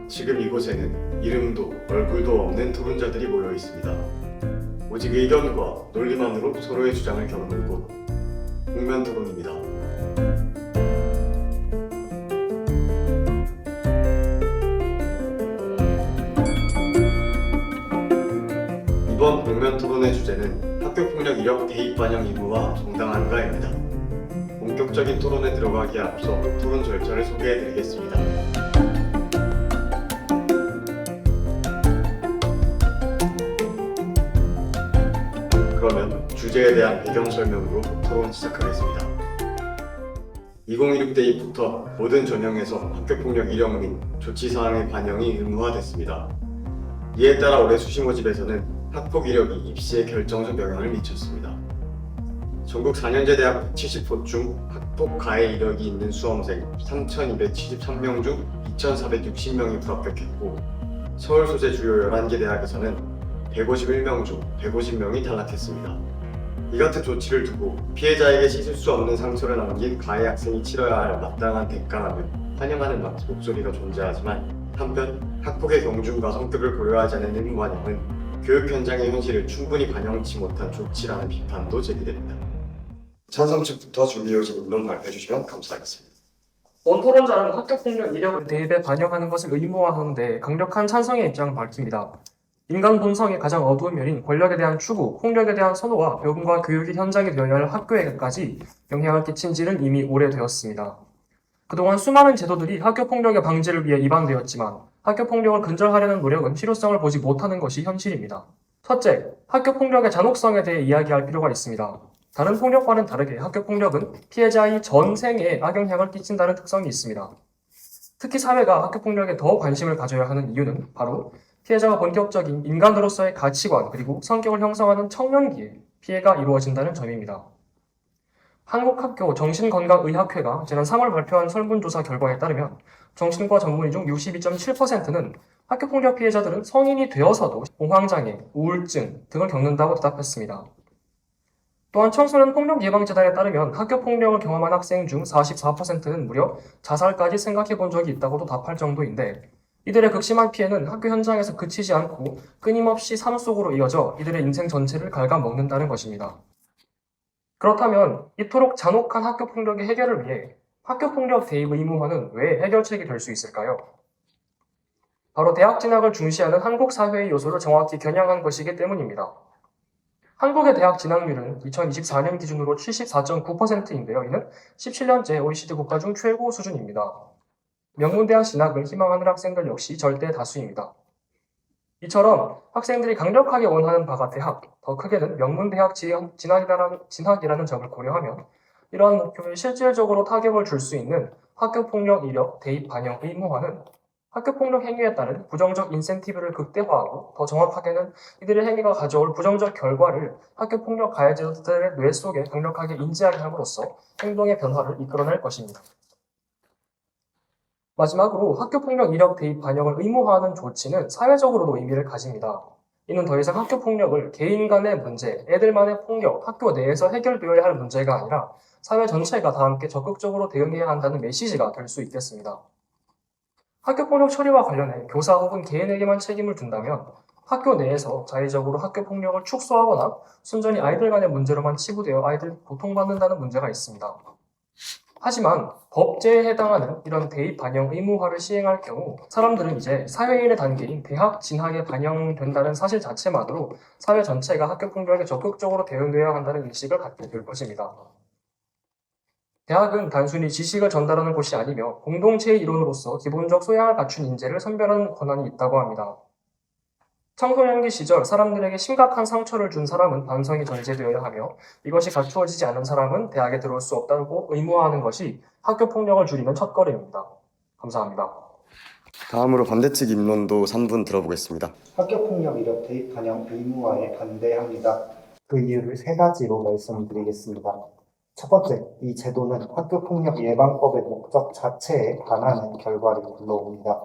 지금 이곳에는 이름도 얼굴도 없는 토론자들이 모여 있습니다. 오직 의견과 논리만으로 서로의 주장을 겨루는 곳, 복면 토론입니다. 이번 복면 토론의 주제는 학교폭력 이력 대입 반영 의무와 정당한가입니다. 본격적인 토론에 들어가기에 앞서 토론 절차를 소개해드리겠습니다. 그러면 주제에 대한 배경 설명으로 토론 시작하겠습니다. 2016 대입부터 모든 전형에서 학교폭력 이력 및 조치사항의 반영이 의무화됐습니다. 이에 따라 올해 수시 모집에서는 학폭 이력이 입시에 결정적 영향을 미쳤습니다. 전국 4년제 대학 170호 중 학폭 가해 이력이 있는 수험생 3,273명 중 2,460명이 불합격했고, 서울 소재 주요 11개 대학에서는 151명 중 150명이 탈락했습니다. 이 같은 조치를 두고 피해자에게 씻을 수 없는 상처를 남긴 가해 학생이 치러야 할 마땅한 대가라는 환영하는 목소리가 존재하지만, 한편 학폭의 경중과 성격을 고려하지 않은 의무반영은 교육 현장의 현실을 충분히 반영치 못한 조치라는 비판도 제기됩니다. 찬성 측부터 준비해오신 인론 발표해 주시면 감사하겠습니다. 원 토론자는 학교폭력 이력을 대입에 반영하는 것을 의무화하는데 강력한 찬성의 입장을 밝힙니다. 인간 본성의 가장 어두운 면인 권력에 대한 추구, 폭력에 대한 선호와 배움과 교육이 현장이 되어야 할 학교에까지 영향을 끼친 지는 이미 오래되었습니다. 그동안 수많은 제도들이 학교폭력의 방지를 위해 입안되었지만 학교폭력을 근절하려는 노력은 실효성을 보지 못하는 것이 현실입니다. 첫째, 학교폭력의 잔혹성에 대해 이야기할 필요가 있습니다. 다른 폭력과는 다르게 학교폭력은 피해자의 전생에 악영향을 끼친다는 특성이 있습니다. 특히 사회가 학교폭력에 더 관심을 가져야 하는 이유는 바로 피해자가 본격적인 인간으로서의 가치관 그리고 성격을 형성하는 청년기에 피해가 이루어진다는 점입니다. 한국학교 정신건강의학회가 지난 3월 발표한 설문조사 결과에 따르면 정신과 전문의 중 62.7%는 학교폭력 피해자들은 성인이 되어서도 공황장애, 우울증 등을 겪는다고 대답했습니다. 또한 청소년 폭력 예방재단에 따르면 학교폭력을 경험한 학생 중 44%는 무려 자살까지 생각해 본 적이 있다고도 답할 정도인데, 이들의 극심한 피해는 학교 현장에서 그치지 않고 끊임없이 삶 속으로 이어져 이들의 인생 전체를 갉아먹는다는 것입니다. 그렇다면 이토록 잔혹한 학교폭력의 해결을 위해 학교폭력 대입 의무화는 왜 해결책이 될 수 있을까요? 바로 대학 진학을 중시하는 한국 사회의 요소를 정확히 겨냥한 것이기 때문입니다. 한국의 대학 진학률은 2024년 기준으로 74.9%인데요. 이는 17년째 OECD 국가 중 최고 수준입니다. 명문대학 진학을 희망하는 학생들 역시 절대 다수입니다. 이처럼 학생들이 강력하게 원하는 바가 대학, 더 크게는 명문대학 진학이라는 점을 고려하면 이러한 목표에 실질적으로 타격을 줄 수 있는 학교폭력 이력 대입 반영 의무화는 학교폭력 행위에 따른 부정적 인센티브를 극대화하고, 더 정확하게는 이들의 행위가 가져올 부정적 결과를 학교폭력 가해자들의 뇌 속에 강력하게 인지하게 함으로써 행동의 변화를 이끌어낼 것입니다. 마지막으로 학교폭력 이력 대입 반영을 의무화하는 조치는 사회적으로도 의미를 가집니다. 이는 더 이상 학교폭력을 개인 간의 문제, 애들만의 폭력, 학교 내에서 해결되어야 할 문제가 아니라 사회 전체가 다 함께 적극적으로 대응해야 한다는 메시지가 될 수 있겠습니다. 학교폭력 처리와 관련해 교사 혹은 개인에게만 책임을 둔다면 학교 내에서 자의적으로 학교폭력을 축소하거나 순전히 아이들 간의 문제로만 치부되어 아이들이 고통받는다는 문제가 있습니다. 하지만 법제에 해당하는 이런 대입 반영 의무화를 시행할 경우 사람들은 이제 사회인의 단계인 대학 진학에 반영된다는 사실 자체만으로 사회 전체가 학교폭력에 적극적으로 대응되어야 한다는 인식을 갖게 될 것입니다. 대학은 단순히 지식을 전달하는 곳이 아니며 공동체의 일원으로서 기본적 소양을 갖춘 인재를 선별하는 권한이 있다고 합니다. 청소년기 시절 사람들에게 심각한 상처를 준 사람은 반성이 전제되어야 하며, 이것이 갖추어지지 않은 사람은 대학에 들어올 수 없다고 의무화하는 것이 학교폭력을 줄이는 첫걸음입니다. 감사합니다. 다음으로 반대측 입론도 3분 들어보겠습니다. 학교폭력 이력 대입 반영 의무화에 반대합니다. 그 이유를 세 가지로 말씀드리겠습니다. 첫 번째, 이 제도는 학교폭력 예방법의 목적 자체에 반하는 결과를 불러옵니다.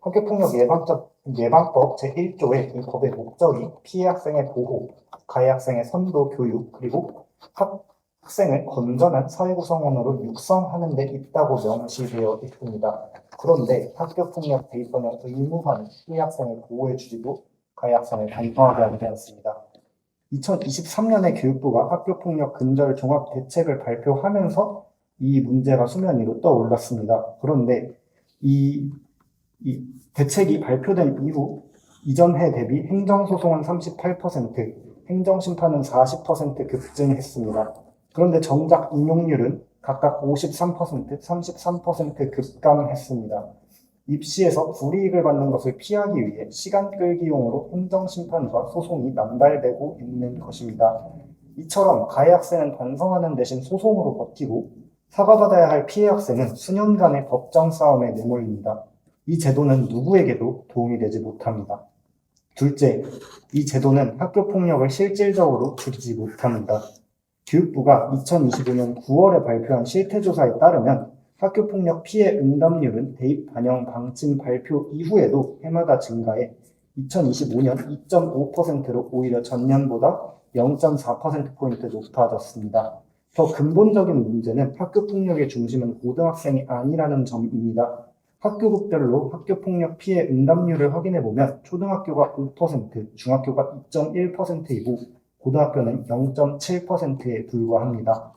학교폭력 예방법 제1조의 이 법의 목적이 피해 학생의 보호, 가해 학생의 선도 교육, 그리고 학생을 건전한 사회 구성원으로 육성하는 데 있다고 명시되어 있습니다. 그런데 학교폭력 대입 번영 의무화는 피해 학생을 보호해주지도 가해 학생을 단정하게 하게 되었습니다. 2023년에 교육부가 학교폭력 근절 종합 대책을 발표하면서 이 문제가 수면 위로 떠올랐습니다. 그런데 이 대책이 발표된 이후 이전 해 대비 행정소송은 38%, 행정심판은 40% 급증했습니다. 그런데 정작 인용률은 각각 53%, 33% 급감했습니다. 입시에서 불이익을 받는 것을 피하기 위해 시간 끌기용으로 행정심판과 소송이 남발되고 있는 것입니다. 이처럼 가해 학생은 반성하는 대신 소송으로 버티고 사과받아야 할 피해 학생은 수년간의 법정 싸움에 내몰립니다. 이 제도는 누구에게도 도움이 되지 못합니다. 둘째, 이 제도는 학교폭력을 실질적으로 줄이지 못합니다. 교육부가 2025년 9월에 발표한 실태조사에 따르면 학교폭력 피해 응답률은 대입 반영 방침 발표 이후에도 해마다 증가해 2025년 2.5%로 오히려 전년보다 0.4%포인트 높아졌습니다. 더 근본적인 문제는 학교폭력의 중심은 고등학생이 아니라는 점입니다. 학교급별로 학교폭력 피해 응답률을 확인해보면 초등학교가 5%, 중학교가 2.1%이고 고등학교는 0.7%에 불과합니다.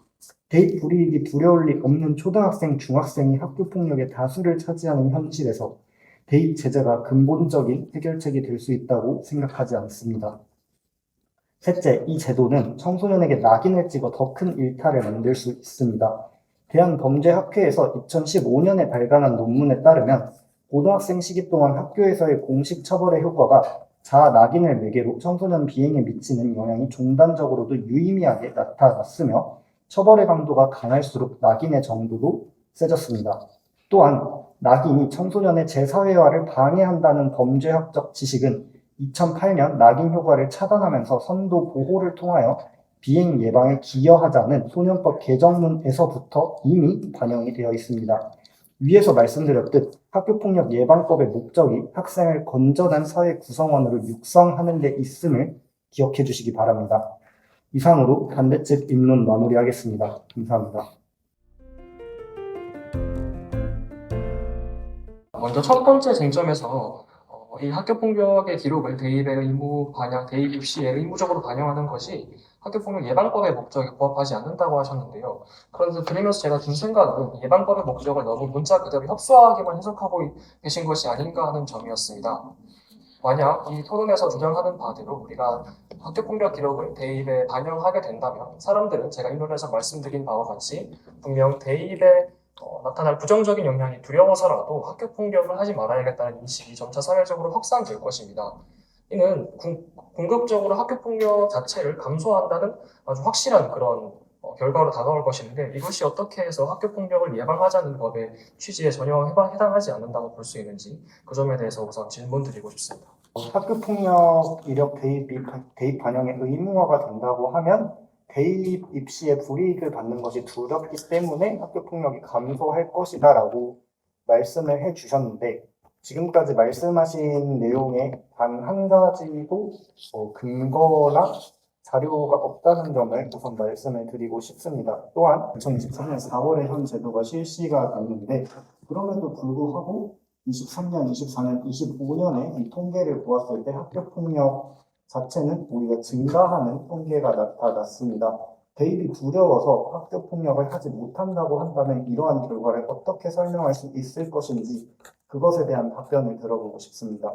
대입 불이익이 두려울 리 없는 초등학생, 중학생이 학교폭력의 다수를 차지하는 현실에서 대입 제재가 근본적인 해결책이 될 수 있다고 생각하지 않습니다. 셋째, 이 제도는 청소년에게 낙인을 찍어 더 큰 일탈을 만들 수 있습니다. 대한범죄학회에서 2015년에 발간한 논문에 따르면 고등학생 시기 동안 학교에서의 공식 처벌의 효과가 자아 낙인을 매개로 청소년 비행에 미치는 영향이 종단적으로도 유의미하게 나타났으며 처벌의 강도가 강할수록 낙인의 정도도 세졌습니다. 또한 낙인이 청소년의 재사회화를 방해한다는 범죄학적 지식은 2008년 낙인 효과를 차단하면서 선도 보호를 통하여 비행 예방에 기여하자는 소년법 개정문에서부터 이미 반영이 되어 있습니다. 위에서 말씀드렸듯 학교폭력 예방법의 목적이 학생을 건전한 사회 구성원으로 육성하는 데 있음을 기억해 주시기 바랍니다. 이상으로 반대측 입론 마무리하겠습니다. 감사합니다. 먼저 첫 번째 쟁점에서 이 학교폭력의 기록을 대입의 의무 반영, 대입 입시에 의무적으로 반영하는 것이 학교폭력 예방법의 목적에 부합하지 않는다고 하셨는데요. 그런데 들으면서 제가 든 생각은 예방법의 목적을 너무 문자 그대로 협소하게만 해석하고 계신 것이 아닌가 하는 점이었습니다. 만약 이 토론에서 주장하는 바대로 우리가 학교폭력 기록을 대입에 반영하게 된다면 사람들은 제가 인론에서 말씀드린 바와 같이 분명 대입에 나타날 부정적인 영향이 두려워서라도 학교폭력을 하지 말아야겠다는 인식이 점차 사회적으로 확산될 것입니다. 이는 궁극적으로 학교폭력 자체를 감소한다는 아주 확실한 그런 결과로 다가올 것인데 이것이 어떻게 해서 학교폭력을 예방하자는 법의 취지에 전혀 해당하지 않는다고 볼 수 있는지 그 점에 대해서 우선 질문 드리고 싶습니다. 학교폭력 이력 대입 반영의 의무화가 된다고 하면 대입 입시에 불이익을 받는 것이 두렵기 때문에 학교폭력이 감소할 것이다 라고 말씀을 해주셨는데 지금까지 말씀하신 내용에 단 한 가지도 근거나 자료가 없다는 점을 우선 말씀을 드리고 싶습니다. 또한 2023년 4월에 현 제도가 실시가 됐는데 그럼에도 불구하고 23년, 24년, 25년에 이 통계를 보았을 때 학교폭력 자체는 오히려 증가하는 통계가 나타났습니다. 대입이 두려워서 학교폭력을 하지 못한다고 한다면 이러한 결과를 어떻게 설명할 수 있을 것인지 그것에 대한 답변을 들어보고 싶습니다.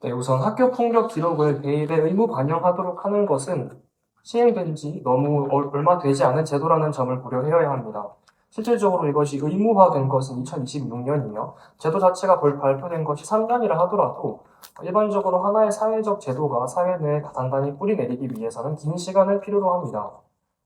네, 우선 학교폭력 기록을 대입에 의무 반영하도록 하는 것은 시행된 지 너무 얼마 되지 않은 제도라는 점을 고려해야 합니다. 실질적으로 이것이 의무화된 것은 2026년이며 제도 자체가 발표된 것이 3년이라 하더라도 일반적으로 하나의 사회적 제도가 사회 내에 단단히 뿌리내리기 위해서는 긴 시간을 필요로 합니다.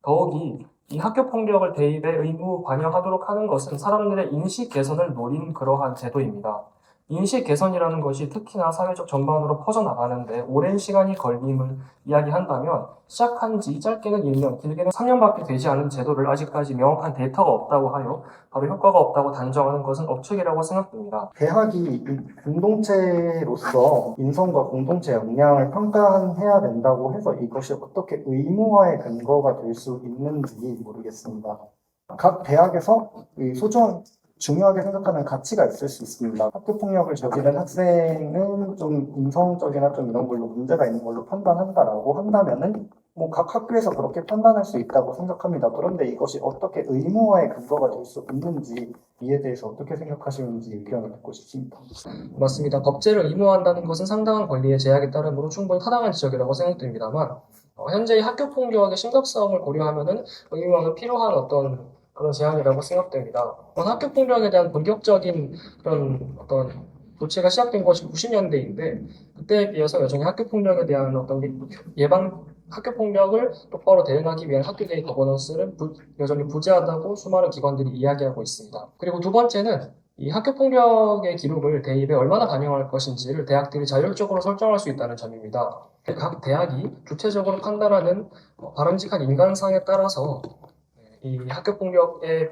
더욱이 이 학교폭력을 대입에 의무 반영하도록 하는 것은 사람들의 인식 개선을 노린 그러한 제도입니다. 인식 개선이라는 것이 특히나 사회적 전반으로 퍼져나가는데 오랜 시간이 걸림을 이야기한다면 시작한 지 짧게는 1년, 길게는 3년밖에 되지 않은 제도를 아직까지 명확한 데이터가 없다고 하여 바로 효과가 없다고 단정하는 것은 억측이라고 생각됩니다. 대학이 공동체로서 인성과 공동체 역량을 평가해야 된다고 해서 이것이 어떻게 의무화의 근거가 될 수 있는지 모르겠습니다. 각 대학에서 소중한 중요하게 생각하는 가치가 있을 수 있습니다. 학교폭력을 저지른 학생은 좀 인성적이나 좀 이런 걸로 문제가 있는 걸로 판단한다라고 한다면은 뭐 각 학교에서 그렇게 판단할 수 있다고 생각합니다. 그런데 이것이 어떻게 의무화의 근거가 될 수 있는지 이에 대해서 어떻게 생각하시는지 의견을 듣고 싶습니다. 맞습니다. 법제를 의무화한다는 것은 상당한 권리의 제약에 따르므로 충분히 타당한 지적이라고 생각됩니다만 현재의 학교 폭력의 심각성을 고려하면은 의무화는 필요한 어떤 그런 제한이라고 생각됩니다. 학교 폭력에 대한 본격적인 그런 어떤 조치가 시작된 것이 90년대인데 그때에 비해서 여전히 학교 폭력에 대한 어떤 학교 폭력을 똑바로 대응하기 위한 학교 내 거버넌스는 여전히 부재하다고 수많은 기관들이 이야기하고 있습니다. 그리고 두 번째는 이 학교 폭력의 기록을 대입에 얼마나 반영할 것인지를 대학들이 자율적으로 설정할 수 있다는 점입니다. 각 대학이 주체적으로 판단하는 바람직한 인간상에 따라서 이 학교 폭력의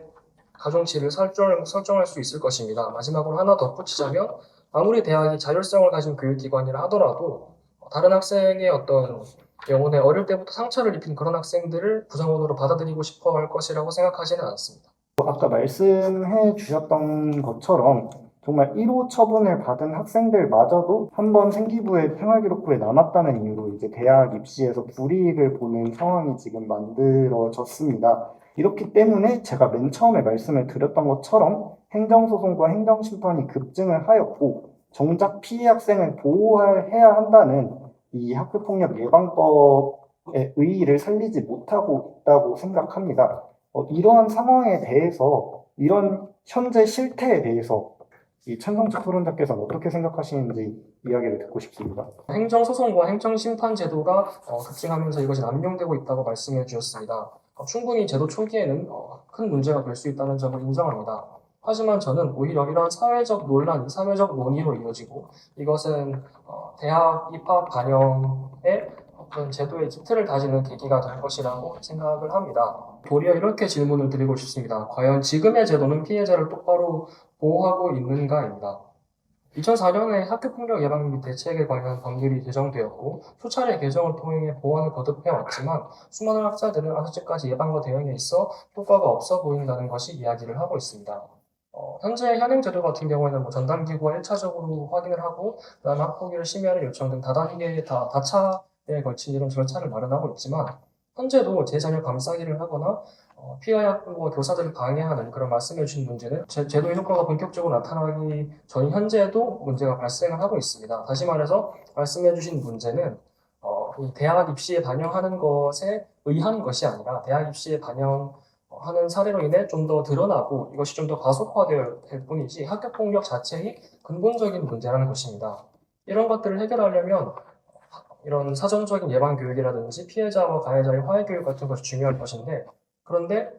가중치를 설정할 수 있을 것입니다. 마지막으로 하나 덧붙이자면 아무리 대학이 자율성을 가진 교육기관이라 하더라도 다른 학생의 어떤 영혼에 어릴 때부터 상처를 입힌 그런 학생들을 부정원으로 받아들이고 싶어 할 것이라고 생각하지는 않습니다. 아까 말씀해 주셨던 것처럼 정말 1호 처분을 받은 학생들마저도 한번 생기부에 생활기록부에 남았다는 이유로 이제 대학 입시에서 불이익을 보는 상황이 지금 만들어졌습니다. 이렇기 때문에 제가 맨 처음에 말씀을 드렸던 것처럼 행정소송과 행정심판이 급증을 하였고 정작 피해 학생을 보호해야 한다는 이 학교폭력 예방법의 의의를 살리지 못하고 있다고 생각합니다. 이러한 상황에 대해서 이런 현재 실태에 대해서 이 천성철 토론자께서는 어떻게 생각하시는지 이야기를 듣고 싶습니다. 행정소송과 행정심판 제도가 급증하면서 이것이 남용되고 있다고 말씀해 주셨습니다. 충분히 제도 초기에는 큰 문제가 될 수 있다는 점을 인정합니다. 하지만 저는 오히려 이러한 사회적 논란이 사회적 논의로 이어지고 이것은 대학 입학 반영의 어떤 제도의 기틀을 다지는 계기가 될 것이라고 생각을 합니다. 도리어 이렇게 질문을 드리고 싶습니다. 과연 지금의 제도는 피해자를 똑바로 보호하고 있는가입니다. 2004년에 학교폭력 예방 및 대책에 관한 법률이 제정되었고 수차례 개정을 통해 보완을 거듭해왔지만 수많은 학자들은 아직까지 예방과 대응에 있어 효과가 없어 보인다는 것이 이야기를 하고 있습니다. 현재 현행 제도 같은 경우에는 전담기구와 1차적으로 확인을 하고 그다음 학폭위를 심의하는 요청 등 다단계의 다차에 걸친 이런 절차를 마련하고 있지만 현재도 제 자녀 감싸기를 하거나 피해 학부모와 교사들을 방해하는 그런 말씀해 주신 문제는 제도의 효과가 본격적으로 나타나기 전 현재도 문제가 발생을 하고 있습니다. 다시 말해서 말씀해 주신 문제는 이 대학 입시에 반영하는 것에 의한 것이 아니라 대학 입시에 반영하는 사례로 인해 좀 더 드러나고 이것이 좀 더 가속화될 뿐이지 학교폭력 자체의 근본적인 문제라는 것입니다. 이런 것들을 해결하려면 이런 사전적인 예방 교육이라든지 피해자와 가해자의 화해 교육 같은 것이 중요할 것인데 그런데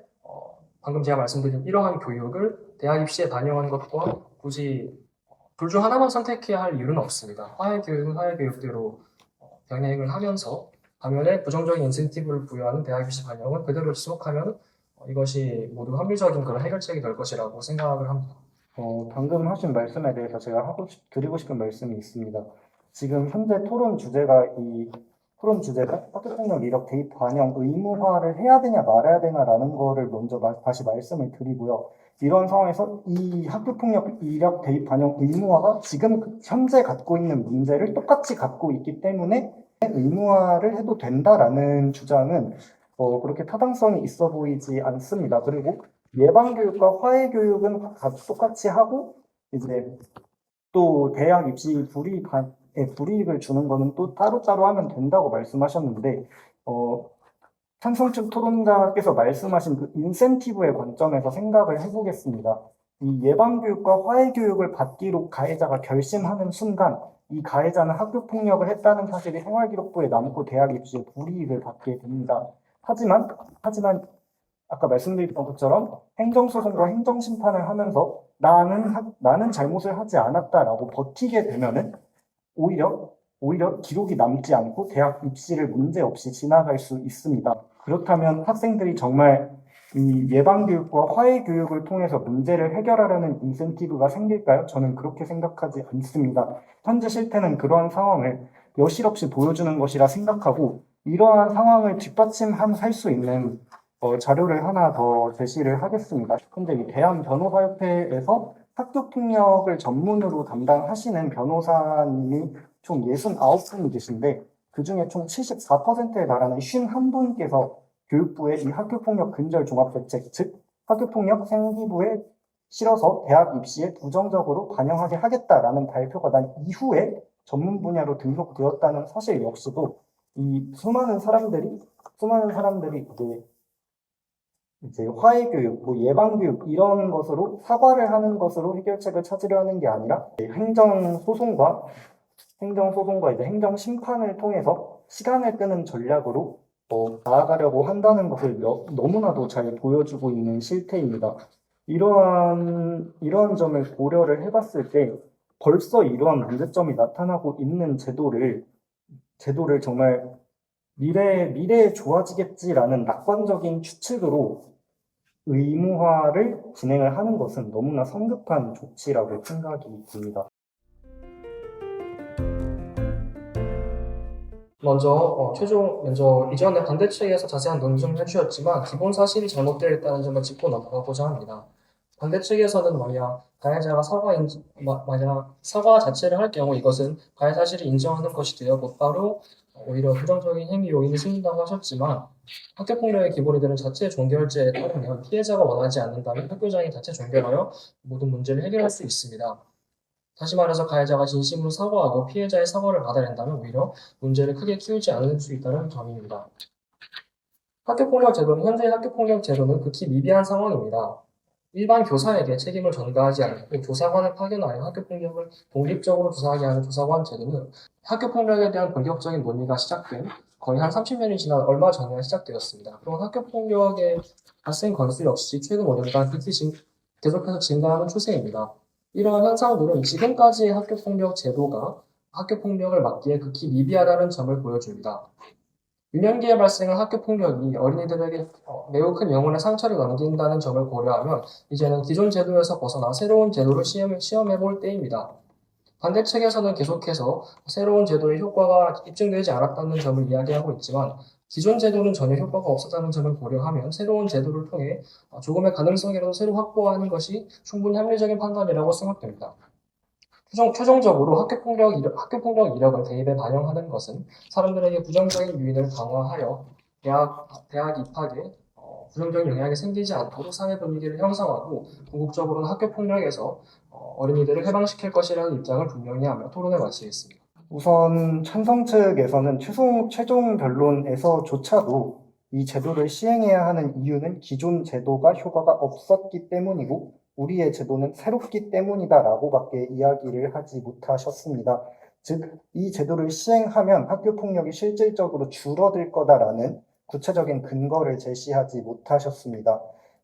방금 제가 말씀드린 이러한 교육을 대학 입시에 반영하는 것과 굳이 둘 중 하나만 선택해야 할 이유는 없습니다. 화해 교육은 화해 교육대로 병행을 하면서 반면에 부정적인 인센티브를 부여하는 대학 입시 반영은 그대로 지속하면 이것이 모두 합리적인 그런 해결책이 될 것이라고 생각을 합니다. 방금 하신 말씀에 대해서 제가 드리고 싶은 말씀이 있습니다. 지금 현재 토론 주제가 학교폭력 이력 대입 반영 의무화를 해야 되냐 말아야 되냐라는 거를 먼저 다시 말씀을 드리고요. 이런 상황에서 이 학교폭력 이력 대입 반영 의무화가 지금 현재 갖고 있는 문제를 똑같이 갖고 있기 때문에 의무화를 해도 된다라는 주장은 그렇게 타당성이 있어 보이지 않습니다. 그리고 예방교육과 화해교육은 똑같이 하고 이제 또 대학 입시 불이익을 주는 거는 또 따로따로 하면 된다고 말씀하셨는데 찬성측 토론자께서 말씀하신 그 인센티브의 관점에서 생각을 해보겠습니다. 이 예방교육과 화해교육을 받기로 가해자가 결심하는 순간 이 가해자는 학교폭력을 했다는 사실이 생활기록부에 남고 대학 입시에 불이익을 받게 됩니다. 하지만 아까 말씀드렸던 것처럼 행정소송과 행정심판을 하면서 나는 잘못을 하지 않았다라고 버티게 되면은 오히려 기록이 남지 않고 대학 입시를 문제없이 지나갈 수 있습니다. 그렇다면 학생들이 정말 이 예방교육과 화해교육을 통해서 문제를 해결하려는 인센티브가 생길까요? 저는 그렇게 생각하지 않습니다. 현재 실태는 그러한 상황을 여실없이 보여주는 것이라 생각하고 이러한 상황을 뒷받침할 수 있는 자료를 하나 더 제시를 하겠습니다. 현재 이 대한변호사협회에서 학교폭력을 전문으로 담당하시는 변호사님이 총 69분이 계신데 그중에 총 74%에 달하는 51분께서 교육부의 이 학교폭력 근절 종합대책, 즉 학교폭력 생기부에 실어서 대학 입시에 부정적으로 반영하게 하겠다라는 발표가 난 이후에 전문 분야로 등록되었다는 사실 역시도 이 수많은 사람들이 이제 화해 교육, 예방 교육 이런 것으로 사과를 하는 것으로 해결책을 찾으려 하는 게 아니라 행정 소송과 이제 행정 심판을 통해서 시간을 끄는 전략으로 나아가려고 한다는 것을 너무나도 잘 보여주고 있는 실태입니다. 이러한 점을 고려를 해봤을 때 벌써 이러한 문제점이 나타나고 있는 제도를 정말 미래에 좋아지겠지라는 낙관적인 추측으로 의무화를 진행을 하는 것은 너무나 성급한 조치라고 생각이 듭니다. 먼저 이전에 반대측에서 자세한 논증을 해주셨지만 기본 사실이 잘못되어 있다는 점을 짚고 넘어가고자 합니다. 반대측에서는 만약 가해자가 사과 자체를 할 경우 이것은 가해 사실을 인정하는 것이 되어 곧바로 오히려 부정적인 행위 요인이 생긴다고 하셨지만 학교폭력의 기본이 되는 자체 종결제에 따르면 피해자가 원하지 않는다면 학교장이 자체 종결하여 모든 문제를 해결할 수 있습니다. 다시 말해서 가해자가 진심으로 사과하고 피해자의 사과를 받아낸다면 오히려 문제를 크게 키우지 않을 수 있다는 점입니다. 현재의 학교폭력 제도는 극히 미비한 상황입니다. 일반 교사에게 책임을 전가하지 않고 조사관을 파견하여 학교폭력을 독립적으로 조사하게 하는 조사관 제도는 학교폭력에 대한 본격적인 논의가 시작된 거의 한 30년이 지난 얼마 전에 시작되었습니다. 그런 학교폭력의 발생 건수 역시 최근 5년간 계속해서 증가하는 추세입니다. 이러한 현상들은 지금까지의 학교폭력 제도가 학교폭력을 막기에 극히 미비하다는 점을 보여줍니다. 유년기에 발생한 학교폭력이 어린이들에게 매우 큰 영혼의 상처를 남긴다는 점을 고려하면 이제는 기존 제도에서 벗어나 새로운 제도를 시험해볼 때입니다. 반대측에서는 계속해서 새로운 제도의 효과가 입증되지 않았다는 점을 이야기하고 있지만 기존 제도는 전혀 효과가 없었다는 점을 고려하면 새로운 제도를 통해 조금의 가능성이라도 새로 확보하는 것이 충분히 합리적인 판단이라고 생각됩니다. 최종적으로 학교폭력 이력을 대입에 반영하는 것은 사람들에게 부정적인 유인을 강화하여 대학 입학에 부정적인 영향이 생기지 않도록 사회 분위기를 형성하고 궁극적으로는 학교폭력에서 어린이들을 해방시킬 것이라는 입장을 분명히 하며 토론을 마치겠습니다. 우선 찬성 측에서는 최종 변론에서조차도 이 제도를 시행해야 하는 이유는 기존 제도가 효과가 없었기 때문이고 우리의 제도는 새롭기 때문이다라고밖에 이야기를 하지 못하셨습니다. 즉, 이 제도를 시행하면 학교폭력이 실질적으로 줄어들 거다라는 구체적인 근거를 제시하지 못하셨습니다.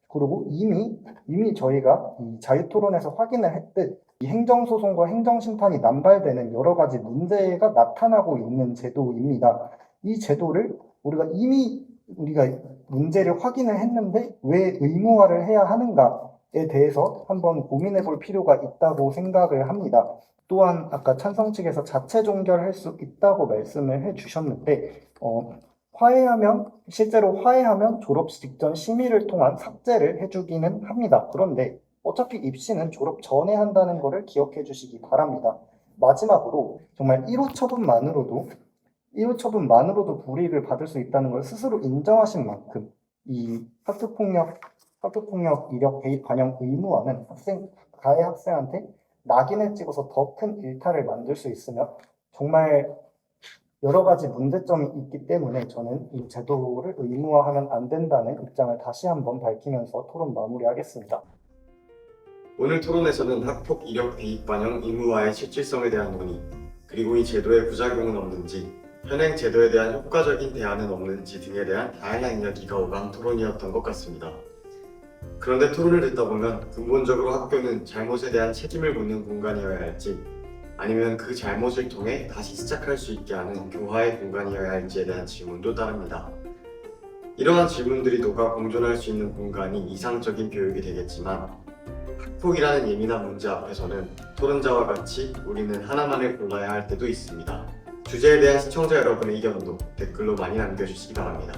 그리고 이미 저희가 이 자유토론에서 확인을 했듯 이 행정소송과 행정심판이 남발되는 여러 가지 문제가 나타나고 있는 제도입니다. 이 제도를 우리가 문제를 확인을 했는데 왜 의무화를 해야 하는가에 대해서 한번 고민해 볼 필요가 있다고 생각을 합니다. 또한 아까 찬성 측에서 자체 종결할 수 있다고 말씀을 해주셨는데 실제로 화해하면 졸업식 직전 심의를 통한 삭제를 해주기는 합니다. 그런데 어차피 입시는 졸업 전에 한다는 것을 기억해 주시기 바랍니다. 마지막으로 정말 1호 처분만으로도 불이익을 받을 수 있다는 걸 스스로 인정하신 만큼 이 학교폭력 이력 대입 반영 의무화는 가해 학생한테 낙인을 찍어서 더 큰 일탈을 만들 수 있으며 정말 여러 가지 문제점이 있기 때문에 저는 이 제도를 의무화하면 안 된다는 입장을 다시 한번 밝히면서 토론 마무리하겠습니다. 오늘 토론에서는 학폭 이력 대입 반영 의무화의 실질성에 대한 논의, 그리고 이 제도의 부작용은 없는지, 현행 제도에 대한 효과적인 대안은 없는지 등에 대한 다양한 이야기가 오간 토론이었던 것 같습니다. 그런데 토론을 듣다 보면 근본적으로 학교는 잘못에 대한 책임을 묻는 공간이어야 할지, 아니면 그 잘못을 통해 다시 시작할 수 있게 하는 교화의 공간이어야 할지에 대한 질문도 따릅니다. 이러한 질문들이 녹아 공존할 수 있는 공간이 이상적인 교육이 되겠지만 학폭이라는 예민한 문제 앞에서는 토론자와 같이 우리는 하나만을 골라야 할 때도 있습니다. 주제에 대한 시청자 여러분의 의견도 댓글로 많이 남겨주시기 바랍니다.